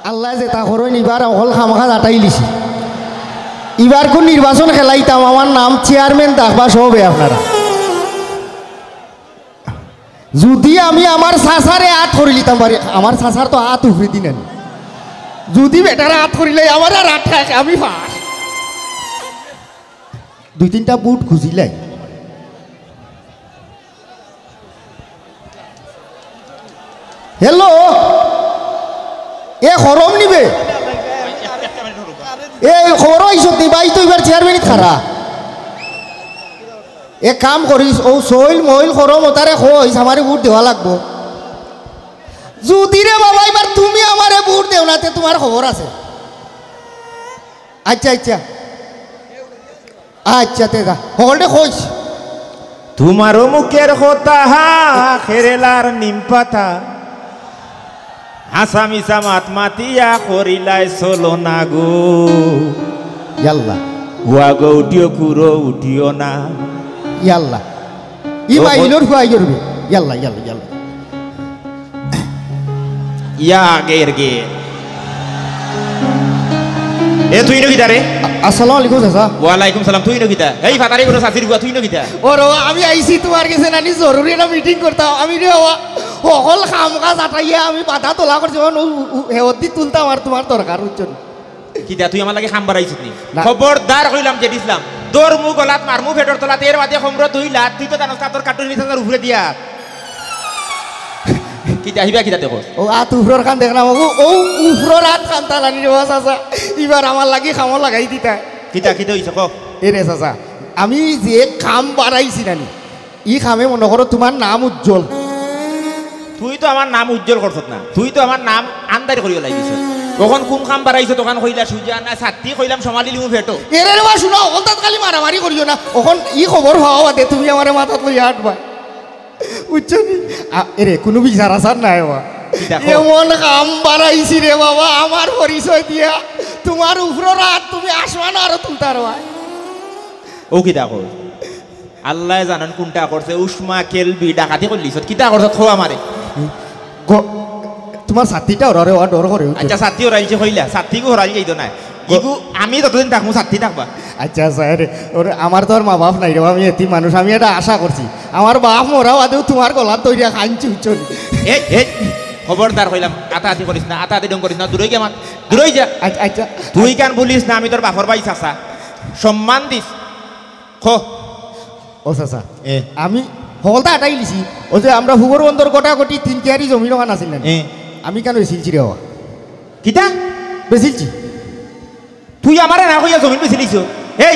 আল্লাহ যে তা করেন এবার অকল খামাখা আটাই লিছি এবার কোন নির্বাচন খেলাইতাম আমার নাম চেয়ারম্যান দেখবা সবে আপনারা যদি আমি আমার চাচারে হাত করে লিতাম পারি আমার চাচার তো হাত উফরে দিন যদি বেটারা হাত করিলে আমার আর হাত থাকে আমি ফাঁস দুই তিনটা বুট খুঁজিলাই হ্যালো এ খরম নিবে এই খবর আইসত নি বাই তো এবার চেয়ারম্যান খারা এক কাম করিস ও সইল মহিল খরম ওতারে কইস আমারে বুট দেওয়া লাগবো যদি রে বাবা এবার তুমি আমারে বুট দেও না তে তোমার খবর আছে আচ্ছা আচ্ছা আচ্ছা তে দা হলডে কইস তোমারও মুখের কথা খেরেলার নিম পাতা হাসামিসা মাত মাতিয়া করিলাই চলো না গো ইয়াল্লা হুয়া গো উঠিও কুরো উঠিও না ইয়াল্লা ই মাইলোর হুয়াই করবে ইয়াল্লা ইয়াল্লা ইয়াল্লা ইয়া আগের গে এ তুই নগিতা রে আসসালামু আলাইকুম চাচা ওয়ালাইকুম সালাম তুই নগিতা এই ফাতারে কোনো সাসির গুয়া তুই নগিতা ওরো আমি আইছি তোমার কাছে নানি জরুরি একটা মিটিং করতাম আমি রে সকল কাম কাজ আটাইয়া আমি বাধা তোলা করছি হেওতি তুলতাম আর তোমার দরকার উচ্চন কিতা তুই আমার লাগে খাম্বার আইছিস নি খবরদার কইলাম যে দিছিলাম তোর মু গলাত মারমু ফেটর তলাত এর বাদে খমর দুই লাখ তুই তো জানোস তোর কাটুন নিছার উপরে দিয়া কিতা আহিবা কিতা দেখো ও আত উফরর খান দেখলাম ও উফরর হাত খান তালানি রে চাচা এবার আমার লাগি খামো লাগাই দিতা কিতা কিতা হইছে ক এ রে চাচা আমি যে কাম বাড়াইছি নানি ই কামে মনে করো তোমার নাম উজ্জ্বল তুই তো আমার নাম উজ্জ্বল করছত না তুই তো আমার নাম আন্দার করিও লাগিস তখন কোন কাম বাড়াইছো তখন কইলা সুজা না ছাত্রী কইলাম সমালি লিমু ফেটো এরে রে বা শুনো অকল তাত খালি মারামারি করিও না ওখন ই খবর পাওয়া দে তুমি আমারে মাথাত লই আটবা বুঝছনি এরে কোনো বিচার আসার নাই বাবা এমন কাম বাড়াইছি রে বাবা আমার পরিচয় দিয়া তোমার উপর রাত তুমি আসমান আরো তুলতার ভাই ও কি দেখো আল্লাহ জানান কোনটা করছে উসমা কেলবি ডাকাতি করলিছ কিতা করছ খো আমারে তোমার সাথীটা ওরে ডর করে আচ্ছা সাথী ওরাইছে কইলা সাথীকে ওরাই যাইতো না ইগু আমি যতদিন থাকবো সাথী থাকবা আচ্ছা স্যার ওরে আমার তো আর মা বাপ নাই রে আমি এতি মানুষ আমি এটা আশা করছি আমার বাপ মরাও আদেও তোমার গলা তৈরিয়া খাইছি উচ্চনি এই খবরদার কইলাম আতাহাতি করিস না আতাহাতি ডং করিস না দূরই গে দূরই যা আচ্ছা তুই কেন বলিস না আমি তোর বাপর ভাই চাচা সম্মান দিস খো ও চাচা আমি সকলটা আটাই লিছি ও যে আমরা হুগর বন্দর গোটাগোটি 3 কেয়ারি জমি ওখান আছিল না আমি কেন বেচিলছি রে বাবা কিতা বেচিলছি তুই আমারে না কইয়া জমি বেচিলিছ এই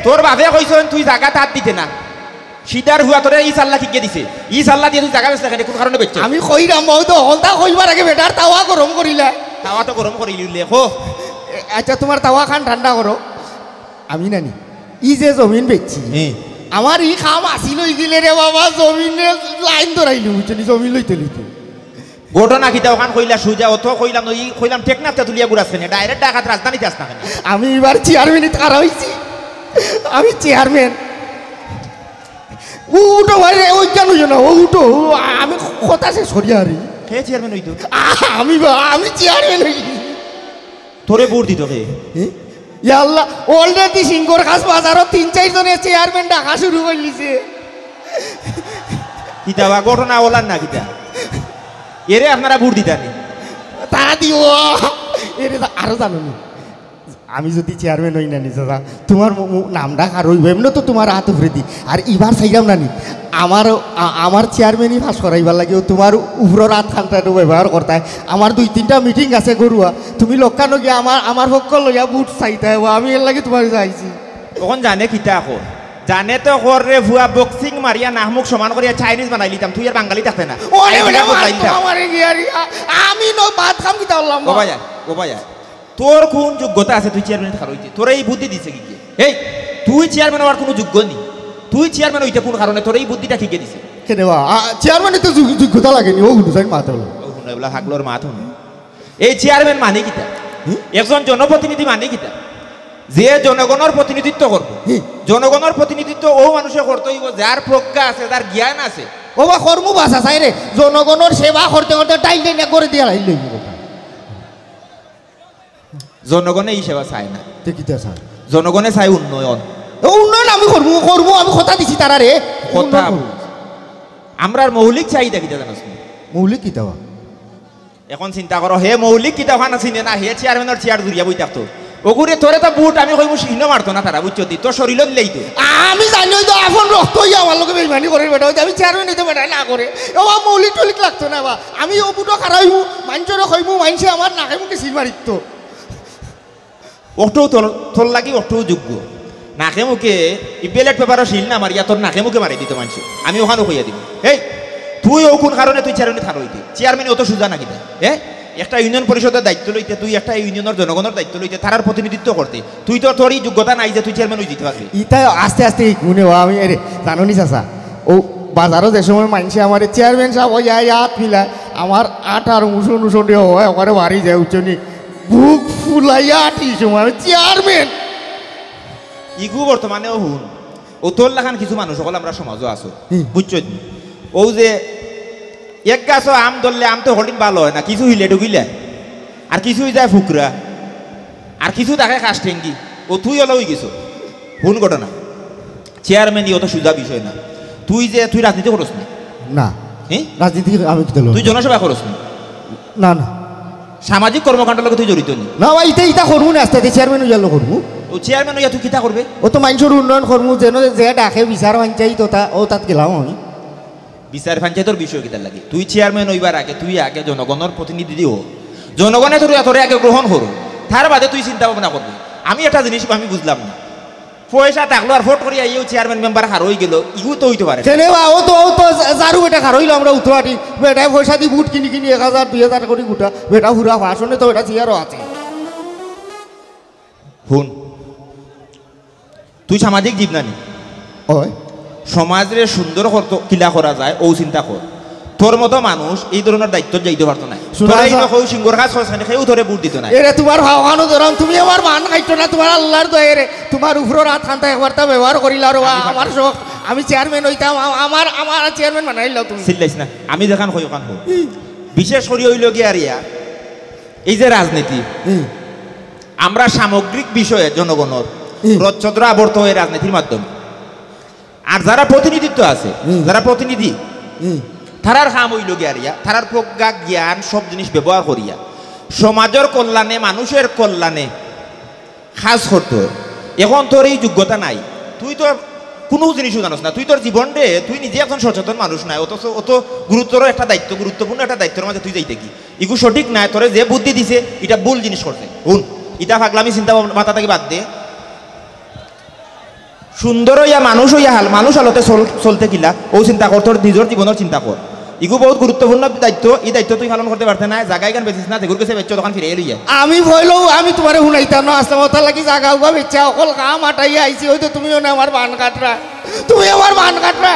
তোর বাপে কইছ তুই জায়গা তাত দিতে না সিদার হুয়া তোরে ই সাল্লা ঠিককে দিছে ই সাল্লা দিয়ে তুই জায়গা বেচতে কোন কারণে বেচছ আমি কইরাম মই তো হলতা কইবার আগে বেটার তাওয়া গরম করিলা তাওয়া তো গরম করিলি খো আচ্ছা তোমার তাওয়া খান ঠান্ডা করো আমি নানি ই যে জমিন বেচছি আমার ই খাম আসি লই গেলে রে বাবা জমিনে লাইন ধরাইলি বুঝলি জমিন লইতে লইতে ঘটনা কিতা ওখান কইলা সুজা অত কইলাম ই কইলাম টেকনাফতে তুলিয়া গুড়াচ্ছে না ডাইরেক্ট ডাকাত রাজধানীতে আস না কেন আমি এবার চেয়ারম্যানই তারা হইছি আমি চেয়ারম্যান উঠো ভাই ওই কেন না ও উঠো আমি কথা সে সরিয়া হারি কে চেয়ারম্যান হইতো আমি চেয়ারম্যান হই তোরে ভোট দিত কে আল্লাহ অলরেডি সিঙ্গর খাস বাজারও 3-4 জনের চেয়ারম্যান ডাকা শুরু করে লিছে কিতা বা ঘটনা ওলার না কিতা এরে আপনারা ভোট দিতানি তারা দিও এরে আরো জানো আমি যদি চেয়ারম্যান হই না নি দাদা তোমার নামটা আর হইব এমনি তো তোমার হাত উপরে দি আর এবার চাইলাম না নি আমার চেয়ারম্যানই ফাঁস করাইবার লাগে তোমার উপরের হাত খানটা ব্যবহার করতায় আমার 2-3টা মিটিং আছে গরুয়া তুমি লক্ষানো গিয়ে আমার পক্ষ লইয়া বুট চাইতে আমি এর লাগে তোমার চাইছি তখন জানে কিতা কর জানে তো কর রে ভুয়া বক্সিং মারিয়া নাহমুখ সমান করিয়া চাইনিজ বানাই লিতাম তুই আর বাঙালি থাকতে না আমি ভাত খাম কিতা বললাম বাবা তোর কোন যোগ্যতা আছে তুই চেয়ারম্যান থাকার হইতে তোর এই বুদ্ধি দিছে কি এই তুই চেয়ারম্যান হওয়ার কোনো যোগ্য নেই তুই চেয়ারম্যান হইতে কোন কারণে তোর এই বুদ্ধিটা কি দিছে কেন চেয়ারম্যানের তো যোগ্যতা লাগেনি ও হুনুসাইন মাথা হলো ও হুনাইবলা হাগলোর মাথা এই চেয়ারম্যান মানে কিতা একজন জনপ্রতিনিধি মানে কিতা যে জনগণের প্রতিনিধিত্ব করবো জনগণের প্রতিনিধিত্ব ও মানুষে করতে হইব যার প্রজ্ঞা আছে যার জ্ঞান আছে ও বা কর্ম বাসা চাই রে জনগণের সেবা করতে করতে টাইম টাইম করে দিয়ে জনগণে এই সেবা চায় না, তে কিতা স্যার জনগণে চায় উন্নয়ন। উন্নয়ন আমি করবো করবো, আমি কথা দিছি তারা রে কথা আমরা মৌলিক চাহিদা কিতা জানাস না? মৌলিক কিতা এখন চিন্তা করো, হে মৌলিক কিতা খান চিনে না, হে চেয়ারম্যানের চেয়ার জুড়িয়া বই থাকতো ওগুরে তোরে তো বুট আমি কইমু সিনো মারতো না তারা, বুঝছো দি তোর শরীরও দিলেই তো। আমি জানি তো এখন রক্ত হইয়া আমার লোকে বেইমানি করে বেটা, আমি চেয়ারম্যান নিতে বেটা না করে ও মৌলিক টলিক লাগতো না বা আমি ও বুটো খারাইমু মানুষেরও খাইমু, মানুষে আমার নাকে মুখে সিল মারিত। ওটাও তোর লাগি ওটাও যোগ্য, নাকে মুখে ব্যালট পেপারও শিল না মারিয়া তোর নাকে মুখে মারি দিত মানুষ, আমি ওখানেও কইয়া দিব। এই তুই ও কোন কারণে তুই চেয়ারম্যান খারো হইতে? চেয়ারম্যান অত সুজা নাকি দেয়? একটা ইউনিয়ন পরিষদের দায়িত্ব লইতে, তুই একটা ইউনিয়নের জনগণের দায়িত্ব লইতে, তার প্রতিনিধিত্ব করতে, তুই তো তোর যোগ্যতা নাই যে তুই চেয়ারম্যান হয়ে দিতে পারবি। ইটা আস্তে আস্তে মনে হওয়া আমি জানো নি চাচা, ও বাজারও যে সময় মানছে আমার চেয়ারম্যান সাহেব ওই হাত মিলায় আমার আট আর মুসুন উসুন হয় ওখানে বাড়ি যায় উচ্চনি বুক ফুলাইয়া আটি সময় আমি চেয়ারম্যান। ইগু বর্তমানেও হুন ও তোর লাখান কিছু মানুষ সকল আমরা সমাজও আছো, বুঝছো? ও যে এক গাছ আম ধরলে আম তো হলিন ভালো হয় না, কিছু হিলে ঢুকিলে আর কিছুই যায় ফুকরা আর কিছু দেখে কাস্টেঙ্গি, ও তুই হলো হয়ে গেছো। হুন ঘটনা চেয়ারম্যানই অত সুজা বিষয় না। তুই রাজনীতি করস না? না রাজনীতি আমি তুই জনসেবা করস না? না না সামাজিক কর্মকাণ্ডের লোক তুই জড়িত নি? না ভাই ইটা করবো না, আস্তে আস্তে চেয়ারম্যান হইয়া করবো। ও চেয়ারম্যান হইয়া তুই কিতা করবে? ও তো মানুষের উন্নয়ন করবো, যেন যে ডাকে বিচার পঞ্চায়েত ও তাত গেলাম আমি। বিচার পঞ্চায়েতের বিষয় কিতার লাগে? তুই চেয়ারম্যান হইবার আগে তুই আগে জনগণের প্রতিনিধি দিও, জনগণে তোর আগে গ্রহণ করো, তার বাদে তুই চিন্তা ভাবনা করবি। আমি একটা জিনিস আমি বুঝলাম না, পয়সা থাকলো আর ভোট করিয়া ইউ চেয়ারম্যান মেম্বার হার হয়ে গেল, ইউ তো হইতে পারে ও তো যারু বেটা খার হইলো আমরা উত্তরাটি বেটায় পয়সা দি বুট কিনি 1000 2000 করে গুটা বেটা হুরা ভাষণে তো এটা চেয়ারও আছে। হুন তুই সামাজিক জীব নানি, সমাজের সুন্দর কিলা করা যায় ও চিন্তা কর। তোর মতো মানুষ এই ধরনের দায়িত্ব যাইতে পারতো না, সিংহর কাজ সেও ধরে বুট দিত না। এরে তোমার ভাওয়ানো ধরাম তুমি আমার মান খাইতো না, তোমার আল্লাহর দয়ে রে তোমার উপরের হাত খান্তা একবার তা ব্যবহার করিলা আর আমার শখ আমি চেয়ারম্যান হইতাম, আমার চেয়ারম্যান বানাইলাও তুমি। চিল্লাইস না, আমি দেখান হই ওখান হোক। বিশেষ করে হইল গিয়ে আর এই যে রাজনীতি, আমরা সামগ্রিক বিষয়ে জনগণের রচ্ছদ্র আবর্ত হয়ে রাজনীতির মাধ্যমে, আর যারা প্রতিনিধিত্ব আছে যারা প্রতিনিধি তারার কাম হইল গিয়া তারার প্রজ্ঞা জ্ঞান সব জিনিস ব্যবহার করিয়া সমাজের কল্যাণে মানুষের কল্যাণে কাজ করতে। এখন তোর এই যোগ্যতা নাই, তুই তো কোনো জিনিসও জানোস না, তুই তোর জীবনে তুই নিজে এখন সচেতন মানুষ নাই, অত গুরুত্বর একটা দায়িত্ব, গুরুত্বপূর্ণ একটা দায়িত্বের মাঝে তুই যাইতে কি ইগু সঠিক নাই, তোরে যে বুদ্ধি দিছে এটা ভুল জিনিস করছে। হুন ইটা পাগলামি চিন্তা মাথা থেকে বাদ দে, সুন্দর হইয়া মানুষ হইয়া মানুষ আলোতে চলতে কিলা ও চিন্তা কর, তোর নিজের জীবনের চিন্তা কর। ইগু বহুত গুরুত্বপূর্ণ দায়িত্ব, এই দায়িত্ব তুই পালন করতে পারতে না, জায়গায় গান বেচিস না, যেগুলো কাছে বেচছো তখন ফিরে এলিয়া। আমি ভইলেও আমি তোমার শুনাইতাম না, আসলাম ওটার লাগি জায়গা উবা বেচা অকল কাম আটাইয়া আইছি, হয়তো তুমিও না আমার বান কাটরা, তুমি আমার বান কাটরা।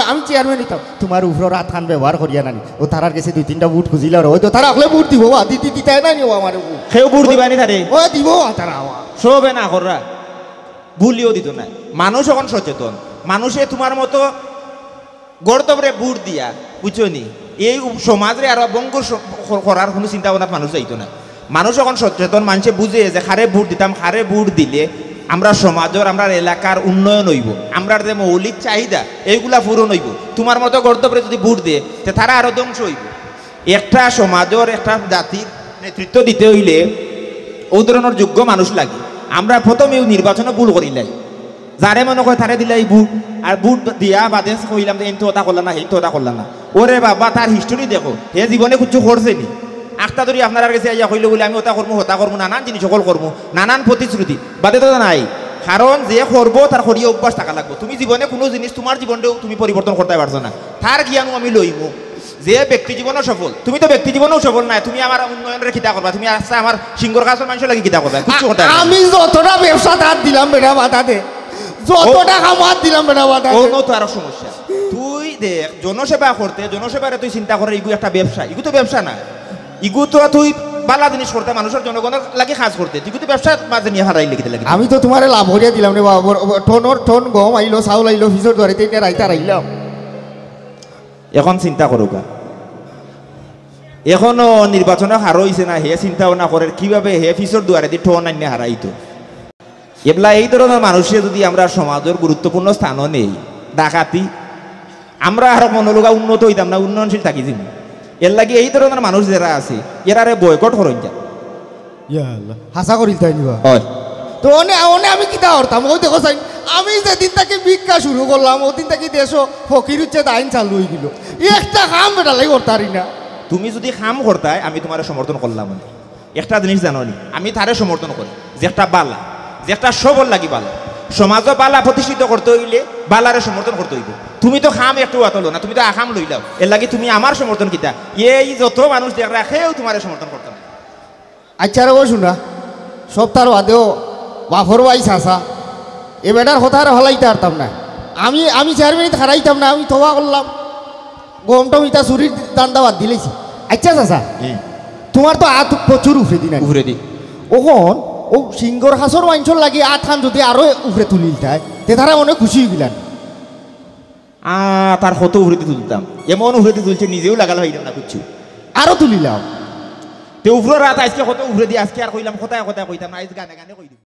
আমি চেয়ারম্যান নিতাম, তোমার উপর হাত খান ব্যবহার করিয়া নানি ও তারার কাছে 2-3টা বুট খুঁজিল আর হয়তো তারা আকলে বুট দিব দিতে না নিও আমার সেও বুট দিবানি তারে ও দিব তারা সবে না কররা ভুলিও দিত না। মানুষ এখন সচেতন, মানুষে তোমার মতো গর্তবরে বুট দিয়া বুঝছো নি এই সমাজে আর বঙ্গুর করার কোনো চিন্তা ভাবনা মানুষ যাইতো না। মানুষ এখন সচেতন, মানুষে বুঝে যে খারে বুট দিতাম, খারে বুট দিলে আমরা সমাজের আমরা এলাকার উন্নয়ন হইব, আমরা যে মৌলিক চাহিদা এইগুলা পূরণ হইব। তোমার মতো গর্তবরে যদি বুট দিয়ে তারা আরো ধ্বংস হইব। একটা সমাজের একটা জাতির নেতৃত্ব দিতে হইলে ও ধরনের যোগ্য মানুষ লাগে। আমরা প্রথমে নির্বাচনে ভুল করিলাই, যারে মনে করে তারে দিলাই বুট, আর বুট দিয়া বাদে কইলাম যে তো ওটা করলাম না, এই তো ওটা করলাম না। ওরে বাবা তার হিস্টোরি দেখো, হে জীবনে কিছু করছে নি, আখটা ধরি আপনার কাছে ইয়া কইলে বলে আমি ওটা করবো হতা করবো, নানান জিনিস সকল করবো, নানান প্রতিশ্রুতি বাদে তো নাই। কারণ যে করবো তার করিয়ে অভ্যাস থাকা লাগবো। তুমি জীবনে কোনো জিনিস তোমার জীবনেও তুমি পরিবর্তন করতে পারছো না, তার জ্ঞানও আমি লইমু। যে ব্যক্তি জীবনও সফল, তুমি তো ব্যক্তি জীবনেও সফল নাই, তুমি আমার উন্নয়নের কিতা করবা, তুমি আচ্ছা আমার সিংহর কাছের মানুষের লাগে কিতা করবা, কিছু করতে আমি যতটা ব্যবসা তার দিলাম বেটা বাতাতে, যতটা খামার দিলাম বেটা বাতাতে, অন্য তো আরো সমস্যা। তুই দেখ জনসেবা করতে, জনসেবারে তুই চিন্তা করে ইগু একটা ব্যবসা, ইগু তো ব্যবসা না, ইগু তো তুই বালা জিনিস করতে মানুষের জনগণের লাগে কাজ করতে, তুই তো ব্যবসা মাঝে নিয়ে হারাই লিখিতে লাগে। আমি তো তোমার লাভ হরিয়া দিলাম রে বাবা, ঠন গম আইলো, চাউল আইলো, ফিসর ধরে রাইতা রাইলাম। এখন চিন্তা করুকা এখনো নির্বাচনে হার হইছে না, হে চিন্তা ভাবনা করে কিভাবে হে ফিসর দুয়ারে দিয়ে ঠোন আন্য হারাইতো। এবলা এই ধরনের মানুষের যদি আমরা সমাজের গুরুত্বপূর্ণ স্থানও নেই, ডাকাতি আমরা আর মনোলোকা উন্নত হইতাম না, উন্নয়নশীল থাকি যিনি। এর লাগে এই ধরনের মানুষ যারা আছে এরারে বয়কট করুন যা হাসা করিল তাই নিবা। হয় তো অনে আমি কিতা করতাম ওই দেখো চাই, আমি যেদিন থেকে ভিক্ষা শুরু করলাম ওদিন থেকে দেশ ফকির উচ্ছেদ আইন চালু হয়ে গেল, একটা কাম বেটা লাগে করতারি না। তুমি যদি কাম করতাই আমি তোমার সমর্থন করলাম না। একটা জিনিস জানো নি, আমি তারে সমর্থন করি যে একটা বালা, যে একটা সবল লাগি বালা, সমাজ বালা প্রতিষ্ঠিত করতে হইলে বালারে সমর্থন করতে হইব। তুমি তো খাম একটু আতলো না, তুমি তো আখাম লইলাও, এর লাগে তুমি আমার সমর্থন কিতা এই যত মানুষ দেখ রাখেও তোমার সমর্থন করতে না। আচ্ছা রে ও শুনা, সব তার বাদেও বাফর বাইস আসা এ বেটার কথা আর হলাইতে পারতাম না। আমি চেয়ারম্যান হারাইতাম না, আমি থবা করলাম গমটা ইটা চুরির দান্দা বাদ দিলেছি। আচ্ছা চাচা, তোমার তো আত প্রচুর উফরে দিন উফরে দি ওখন ও সিংহর হাসর মাংসর লাগি আঠান যদি আরো উফরে তুলিল তাই তে তারা অনেক খুশি হয়ে গেলেন। তার কত উফরেতে তুলতাম, এমন উফরেতে তুলছে নিজেও লাগাল হইলাম না কিছু, আরো তুলিলাম। তে উফরে রাত আজকে কত উফরে দিয়ে আজকে আর কইলাম কথায় কথায় কইতাম না, আজ গানে গানে কই দিব।